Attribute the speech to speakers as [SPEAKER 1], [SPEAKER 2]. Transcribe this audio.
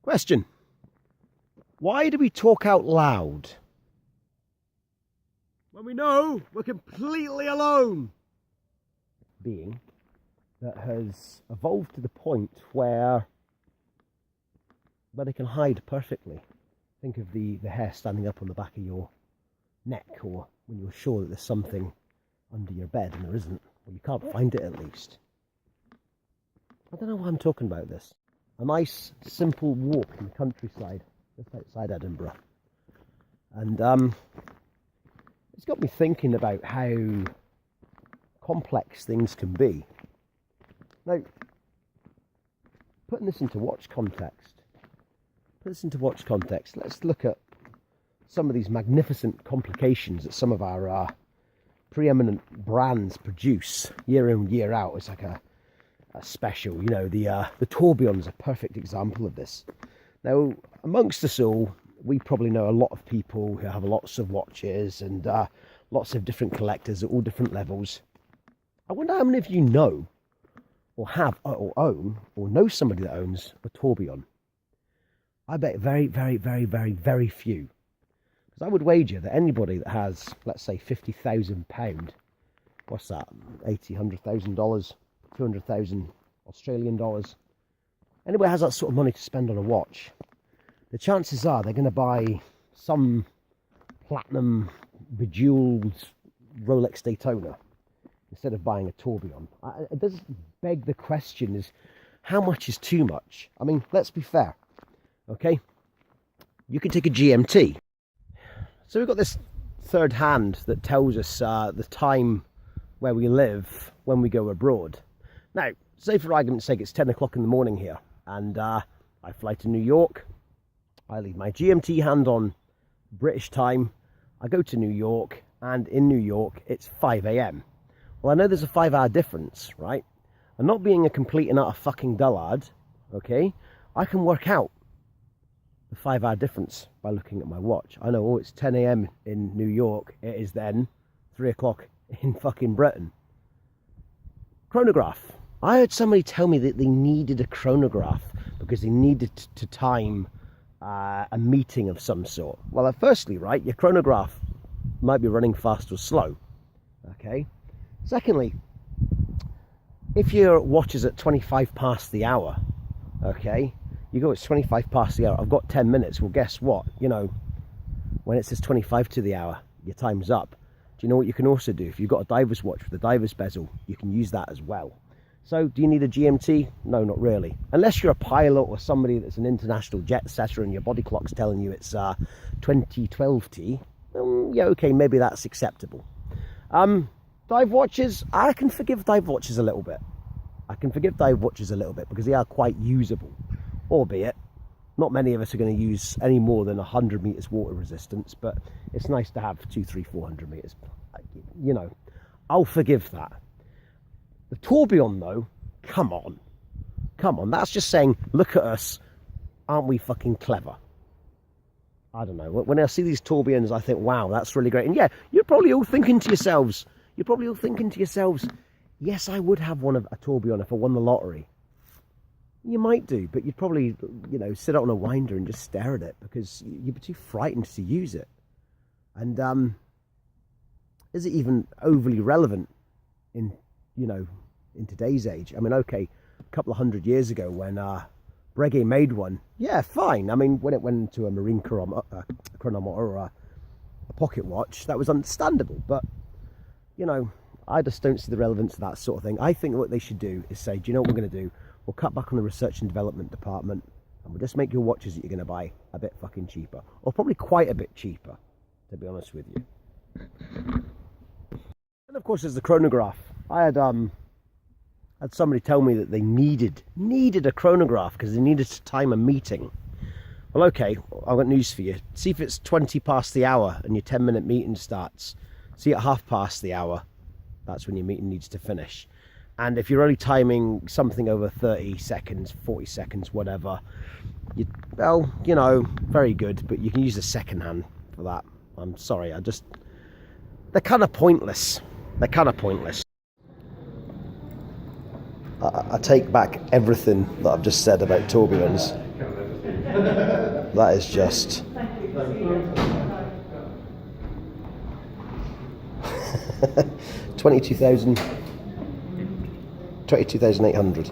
[SPEAKER 1] Question. Why do we talk out loud when we know we're completely alone? Being that has evolved to the point where they can hide perfectly. Think of the hair standing up on the back of your neck, or when you're sure that there's something under your bed and there isn't, or you can't find it at least. I don't know why I'm talking about this. A nice, simple walk in the countryside, just outside Edinburgh. And it's got me thinking about how complex things can be. Now, putting this into watch context, let's look at some of these magnificent complications that some of our preeminent brands produce year in, year out. It's like a special, you know, the Tourbillon is a perfect example of this. Now, amongst us all, we probably know a lot of people who have lots of watches and lots of different collectors at all different levels. I wonder how many of you know, or have, or own, or know somebody that owns a Tourbillon. I bet very, very, very, very, very few. Because I would wager that anybody that has, let's say, £50,000, what's that, $80,000, $100,000, 200,000 Australian dollars, anybody has that sort of money to spend on a watch, the chances are they're going to buy some platinum bejeweled Rolex Daytona instead of buying a Tourbillon. It does beg the question, is how much is too much? I mean, let's be fair, okay? You can take a GMT. So we've got this third hand that tells us the time where we live when we go abroad. Now, say for argument's sake, it's 10 o'clock in the morning here, and I fly to New York. I leave my GMT hand on British time. I go to New York, and in New York, it's 5 a.m. Well, I know there's a 5-hour difference, right? And not being a complete and utter fucking dullard, okay, I can work out the 5-hour difference by looking at my watch. I know, oh, it's 10 a.m. in New York. It is then 3 o'clock in fucking Britain. Chronograph. I heard somebody tell me that they needed a chronograph because they needed to time a meeting of some sort. Well, firstly, right, your chronograph might be running fast or slow, okay? Secondly, if your watch is at 25 past the hour, okay, you go, it's 25 past the hour, I've got 10 minutes. Well, guess what? You know, when it says 25 to the hour, your time's up. Do you know what you can also do? If you've got a diver's watch with a diver's bezel, you can use that as well. So, do you need a GMT? No, not really. Unless you're a pilot or somebody that's an international jet setter and your body clock's telling you it's 2012T, yeah, okay, maybe that's acceptable. Dive watches, I can forgive dive watches a little bit. Because they are quite usable. Albeit, not many of us are going to use any more than 100 meters water resistance, but it's nice to have 200, 300, 400 meters. You know, I'll forgive that. The Tourbillon, though, come on. That's just saying, look at us, aren't we fucking clever? I don't know. When I see these Tourbillons, I think, wow, that's really great. And yeah, you're probably all thinking to yourselves, yes, I would have a Tourbillon if I won the lottery. You might do, but you'd probably, you know, sit out on a winder and just stare at it because you'd be too frightened to use it. And is it even overly relevant in today's age? I mean, okay, a couple of 100 years ago when Breguet made one, yeah, fine. I mean, when it went into a marine chronometer or a pocket watch, that was understandable. But, you know, I just don't see the relevance of that sort of thing. I think what they should do is say, do you know what we're going to do? We'll cut back on the research and development department, and we'll just make your watches that you're going to buy a bit fucking cheaper, or probably quite a bit cheaper, to be honest with you. And of course, there's the chronograph. I had somebody tell me that they needed a chronograph because they needed to time a meeting. Well, okay, I've got news for you. See if it's 20 past the hour and your 10-minute meeting starts. See at half past the hour, that's when your meeting needs to finish. And if you're only timing something over 30 seconds, 40 seconds, whatever, well, you know, very good, but you can use the second hand for that. I'm sorry, they're kind of pointless. I take back everything that I've just said about tourbillons. That is just... 22,800.